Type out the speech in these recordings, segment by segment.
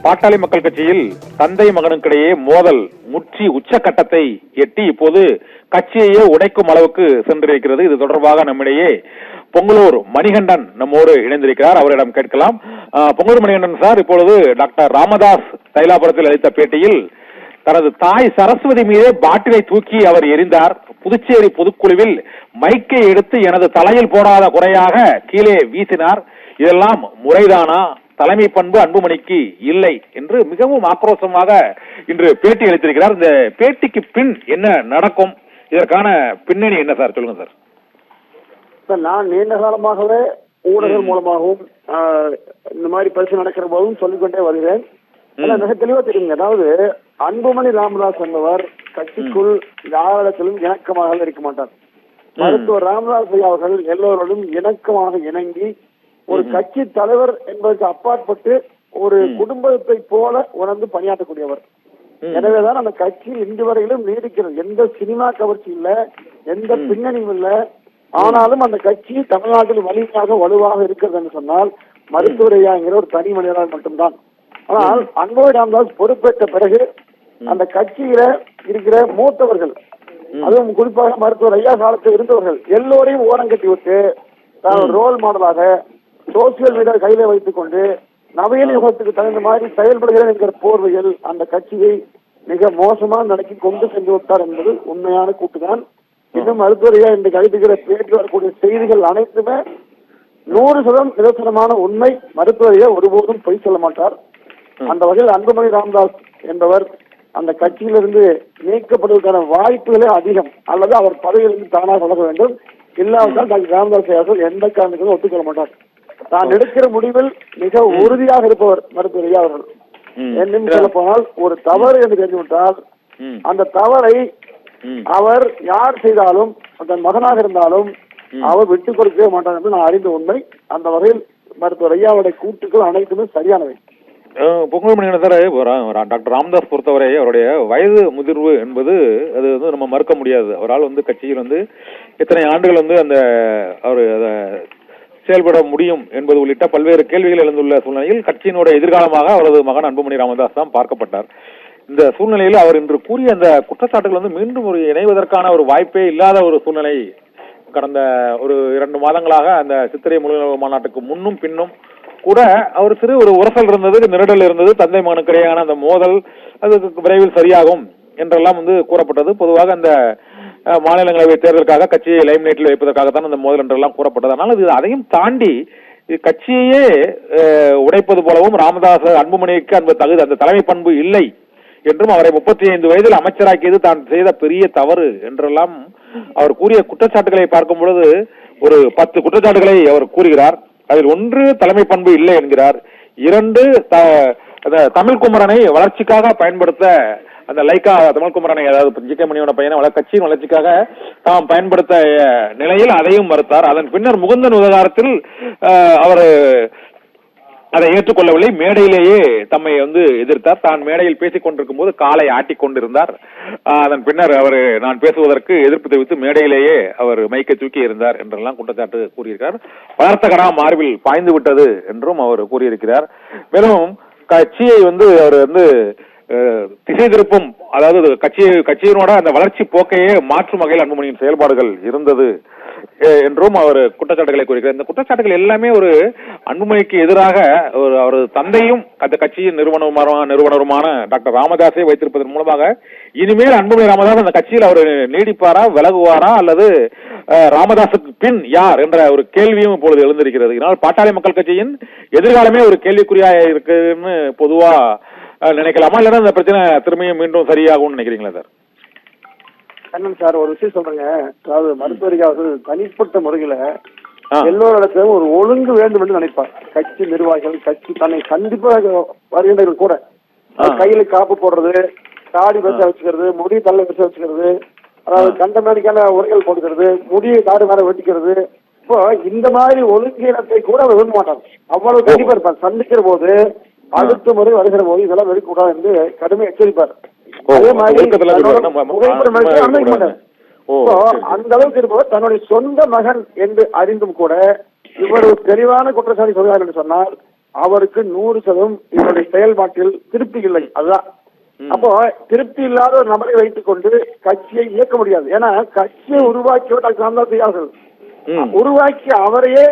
பாட்டாளி மக்கள் கட்சியில் தந்தை மகனுக்கிடையே மோதல் முற்றி உச்சக்கட்டத்தை எட்டி இப்போது கட்சியையே உடைக்கும் அளவுக்கு சென்றிருக்கிறது. இது தொடர்பாக நம்மிடையே பொங்கலூர் மணிகண்டன் நம்மோடு இணைந்திருக்கிறார். அவரிடம் கேட்கலாம். பொங்கலூர் மணிகண்டன் சார், இப்பொழுது டாக்டர் ராமதாஸ் தைலாபுரத்தில் அளித்த பேட்டியில் தனது தாய் சரஸ்வதி மீதே பாட்டிலை தூக்கி அவர் எறிந்தார். புதுச்சேரி பொதுக்குழுவில் மைக்கை எடுத்து எனது தலையில் போடாத குறையாக கீழே வீசினார். இதெல்லாம் முறைதானா? தலைமை பண்பு அன்புமணிக்கு இல்லை என்று மிகவும் ஆக்ரோஷமாக இன்று பேட்டி அளித்திருக்கிறார். இந்த பேட்டிக்கு பின் என்ன நடக்கும், இதற்கான பின்னணி என்ன சார், சொல்லுங்க சார். நான் நீண்ட காலமாகவே ஊடகங்கள் மூலமாகவும் இந்த மாதிரி பரிசு நடக்கிற போதும் சொல்லிக்கொண்டே வருகிறேன். மிக தெளிவா தெரியுங்க. அதாவது அன்புமணி ராமதாஸ் என்பவர் கட்சிக்குள் யாரிடத்திலும் இணக்கமாக இருக்க மாட்டார். மருத்துவர் ராமதாஸ் அவர்கள் எல்லோரோடும் இணக்கமாக இணங்கி ஒரு கட்சி தலைவர் என்பதற்கு அப்பாற்பட்டு ஒரு குடும்பத்தை போல உணர்ந்து பணியாற்றக்கூடியவர். எனவேதான் அந்த கட்சி இன்று வரையிலும் நீடிக்கிறது. எந்த சினிமா கவர்ச்சி இல்ல, எந்த பின்னணியும் இல்ல. ஆனாலும் அந்த கட்சி தமிழ்நாட்டில் வலுவாக இருக்கிறது என்று சொன்னால் மருத்துவர் ஐயாங்கிற ஒரு தனி மனிதரால் மட்டும்தான். ஆனால் அன்புமணி ராமதாஸ் பொறுப்பேற்ற பிறகு அந்த கட்சியில இருக்கிற மூத்தவர்கள், அதுவும் குறிப்பாக மருத்துவர் ஐயா காலத்தில் இருந்தவர்கள் எல்லோரையும் ஓரம் கட்டி விட்டு தான் ரோல் மாடலாக சோசியல் மீடியா கையில வைத்துக் கொண்டு நவீன யுகத்துக்கு தகுந்த மாதிரி செயல்படுகிறேன் என்கிற போர்வையில் அந்த கட்சியை மிக மோசமாக நடத்தி கொண்டு சென்று விட்டார் என்பது உண்மையான கூட்டுதான். இன்னும் மருத்துவரையா இன்றைக்கு அளித்துக்கிற பேட்டி வரக்கூடிய செய்திகள் அனைத்துமே 100% நிதர்சனமான உண்மை. மருத்துவரையா ஒருபோதும் பொய் சொல்ல மாட்டார். அந்த வகையில் அன்புமணி ராமதாஸ் என்பவர் அந்த கட்சியிலிருந்து நீக்கப்படுவதற்கான வாய்ப்புகளே அதிகம். அல்லது அவர் பதவியிலிருந்து தானாக வளர வேண்டும். இல்லாவிட்டால் டாக்டர் ராமதாஸ் அவர்கள் எந்த காரணத்துக்கும் ஒத்துக்கொள்ள மாட்டார். தான் எடுக்கிற முடிவில் மிக உறுதியாக இருப்பவர் மருத்துவர் ஐயா அவர்கள். என்னன்னு சொல்ல போனால் ஒரு தவறு என்று தெரிந்துவிட்டால் அந்த தவறை அவர் யார் செய்தாலும் தன் மகனாக இருந்தாலும் அவர் விட்டுக் கொடுக்கவே மாட்டார் என்று நான் அறிந்த உண்மை. அந்த வகையில் மருத்துவர் ஐயாவுடைய கூட்டுக்கள் அனைத்துமே சரியானவை. பொங்கல் மணி சார், டாக்டர் ராமதாஸ் பொறுத்தவரை அவருடைய வயது முதிர்வு என்பது அது நம்ம மறுக்க முடியாது. அவரால் கட்சியில் இத்தனை ஆண்டுகள் அந்த அவர் செயல்பட முடியும் என்பது உள்ளிட்ட பல்வேறு கேள்விகள் எழுந்துள்ள சூழ்நிலையில் கட்சியினுடைய எதிர்காலமாக அவரது மகன் அன்புமணி ராமதாஸ் தான் பார்க்கப்பட்டார். இந்த சூழ்நிலையில் அவர் இன்று கூறிய அந்த குற்றச்சாட்டுகள் மீண்டும் ஒரு இணைவதற்கான ஒரு வாய்ப்பே இல்லாத ஒரு சூழ்நிலை கடந்த ஒரு 2 மாதங்களாக அந்த சித்திரை முழு மாநாட்டுக்கு முன்னும் பின்னும் கூட அவர் ஒரு உரசல் இருந்தது, நெருடல் இருந்தது. தந்தை மகனுக்கிடையான அந்த மோதல் அது விரைவில் சரியாகும் என்றெல்லாம் கூறப்பட்டது. பொதுவாக அந்த மாநிலங்களவை தேர்தலுக்காக கட்சியை லைம் லைட்டில் வைப்பதற்காகத்தான் அந்த மோதல் என்றெல்லாம் கூறப்பட்டது. ஆனால் அதையும் தாண்டி கட்சியையே உடைப்பது போலவும் ராமதாஸ் அன்புமணிக்கு அந்த தலைமை பண்பு இல்லை என்றும் அவரை 35 வயதில் அமைச்சராக்கியது தான் செய்த பெரிய தவறு என்றெல்லாம் அவர் கூறிய குற்றச்சாட்டுகளை பார்க்கும் பொழுது ஒரு 10 குற்றச்சாட்டுகளை அவர் கூறுகிறார். அதில் 1 தலைமை பண்பு இல்லை என்கிறார். 2 தமிழ் குமரனை வளர்ச்சிக்காக பயன்படுத்த அந்த லைக்கா தமிழ் குமரனை, அதாவது ஜி கே மணியோட பையனை கட்சியின் வளர்ச்சிக்காக தாம் பயன்படுத்த நிலையில் அதையும் மறுத்தார். அதன் பின்னர் முகுந்தன் விவகாரத்தில் அவர் அதை ஏற்றுக்கொள்ளவில்லை. மேடையிலேயே தம்மை எதிர்த்தார். தான் மேடையில் பேசிக் கொண்டிருக்கும் போது காலை ஆட்டிக் கொண்டிருந்தார். அதன் பின்னர் அவர் நான் பேசுவதற்கு எதிர்ப்பு தெரிவித்து மேடையிலேயே அவர் மைக்கை தூக்கி இருந்தார் என்றெல்லாம் குற்றச்சாட்டு கூறியிருக்கிறார். வளர்த்தகரா மார்பில் பாய்ந்து விட்டது என்றும் அவர் கூறியிருக்கிறார். மேலும் கட்சியை அவர் திசை திருப்பும், அதாவது கட்சியினோட அந்த வளர்ச்சி போக்கையே மாற்றும் வகையில் அன்புமணியின் செயல்பாடுகள் இருந்தது என்றும் அவர் குற்றச்சாட்டுகளை கூறுகிறார். இந்த குற்றச்சாட்டுகள் எல்லாமே ஒரு அன்புமணிக்கு எதிராக அவரது தந்தையும் அந்த கட்சியின் நிறுவனருமான டாக்டர் ராமதாஸை வைத்திருப்பதன் மூலமாக இனிமேல் அன்புமணி ராமதாஸ் அந்த கட்சியில் அவர் நீடிப்பாரா, விலகுவாரா, அல்லது ராமதாஸுக்கு பின் யார் என்ற ஒரு கேள்வியும் இப்பொழுது எழுந்திருக்கிறது. இதனால் பாட்டாளி மக்கள் கட்சியின் எதிர்காலமே ஒரு கேள்விக்குறியாக இருக்குன்னு பொதுவா நினைக்கலாமா, இல்லைன்னா இந்த பிரச்சனை திரும்பியும் மீண்டும் சரியாகும் நினைக்கிறீங்களா சார்? கண்ணன் சார், ஒரு விஷயம் சொல்றேங்க. அதாவது மருத்துவர்கள் அவர்கள் தனிப்பட்ட முறையில எல்லோரிடத்திலும் ஒரு ஒழுங்கு வேண்டும் என்று நினைப்பார். கட்சி நிர்வாகிகள், கட்சி தன்னை கண்டிப்பாக வருகின்றவர்கள் கூட கையில காப்பு போடுறது, தாடி வச்ச வச்சுக்கிறது, முடி தள்ள வச்ச வச்சுக்கிறது, அதாவது கண்டமேடிக்கான உரைகள் போட்டுக்கிறது, முடியை தாடு மேல வெட்டிக்கிறது. இப்போ இந்த மாதிரி ஒழுங்கீனத்தை கூட அவர் விரும்ப மாட்டார். அவ்வளவு கண்டிப்பா இருப்பார். சந்திக்கிற போது அடுத்த முறை வருகிற போது இதெல்லாம் வெளிக்கூடாது என்று கடுமை எச்சரிப்பார். அதே மாதிரி அந்த அளவுக்கு இருப்பவர் தன்னுடைய சொந்த மகன் என்று அறிந்தும் கூட இவர் தெளிவான குற்றச்சாட்டு சொல்கிறார் என்று சொன்னால் அவருக்கு 100% இவருடைய செயல்பாட்டில் திருப்தி இல்லை. அதுதான். அப்போ திருப்தி இல்லாத ஒரு நபரை வைத்துக் கொண்டு கட்சியை இயக்க முடியாது. ஏன்னா கட்சியை உருவாக்கியவர் டாக்டர் ராமதாஸ் அவர்கள். உருவாக்கி அவரையே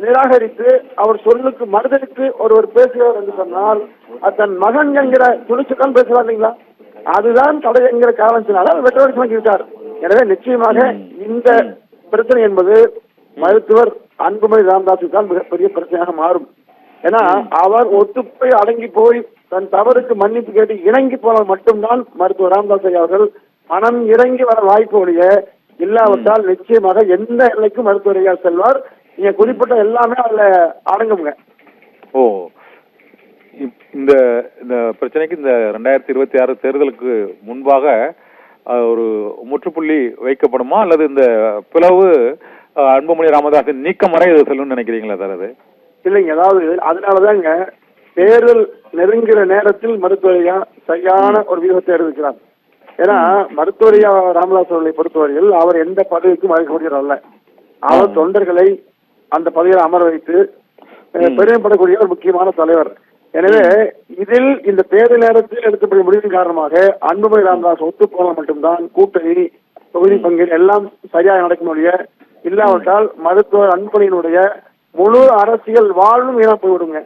நிராகரித்து அவர் சொல்லுக்கு மறுதளித்து ஒருவர் பேசுகிறார் என்று சொன்னால் தன் மகன் என்கிற துணிச்சுதான் பேசுவார் இல்லைங்களா? அதுதான் தடை என்கிற காரணத்தினால வெற்றி விட்டார். எனவே நிச்சயமாக இந்த பிரச்சனை என்பது மருத்துவர் அன்புமணி ராமதாஸுக்கு தான் மிகப்பெரிய பிரச்சனையாக மாறும். ஏன்னா அவர் ஒத்துப்போய் அடங்கி போய் தன் தவறுக்கு மன்னிப்பு கேட்டு இணங்கி போனால் மட்டும்தான் மருத்துவர் ராமதாஸ் அவர்கள் மனம் இறங்கி வர வாய்ப்பு ஒழிய இல்லாவிட்டால் நிச்சயமாக எந்த எல்லைக்கும் மருத்துவர் செல்வார். நீங்க குறிப்பிட்ட எல்லாமே அதுல அடங்குங்க. ஓ, இந்த பிரச்சனைக்கு இந்த 2026 தேர்தலுக்கு முன்பாக ஒரு முற்றுப்புள்ளி வைக்கப்படுமா அல்லது இந்த பிளவு அன்புமணி ராமதாஸின் நீக்கம் வரை இது செல்லும் நினைக்கிறீங்களா சார்? அது இல்லைங்க, அதாவது அதனாலதாங்க தேர்தல் நெருங்குற நேரத்தில் மருத்துவரையா சரியான ஒரு வியூகத்தை எடுக்கிறார். ஏன்னா மருத்துவரையா ராமதாஸ் அவர்களை பொறுத்தவரையில் அவர் எந்த பதவிக்கும் அழைக்கக்கூடியவர் அல்ல. அவர் தொண்டர்களை அந்த பதவியில் அமர வைத்து பெருமைப்படக்கூடிய ஒரு முக்கியமான தலைவர். எனவே இதில் இந்த தேர்தல் நேரத்தில் எடுக்கப்பட்ட முடிவின் காரணமாக அன்புமணி ராமதாஸ் ஒத்து போனால் மட்டும்தான் கூட்டணி தொகுதி பங்கீடு எல்லாம் சரியாக நடக்கும் முடிய இல்லாவிட்டால் மருத்துவர் அன்புமணியினுடைய முழு அரசியல் வாழ்வும் வீணா போய்விடுங்க.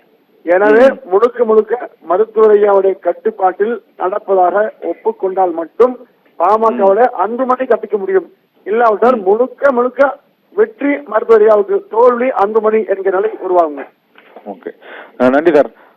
எனவே முழுக்க முழுக்க மருத்துவரையாவுடைய கட்டுப்பாட்டில் நடப்பதாக ஒப்புக்கொண்டால் மட்டும் பாமகவோட அன்புமணி தப்பிக்க முடியும். இல்லாவிட்டால் முழுக்க முழுக்க வெற்றி மருத்துவரையாவுக்கு, தோல்வி அன்புமணி என்கிற நிலை உருவாகுங்க. ஓகே, நன்றி சார்.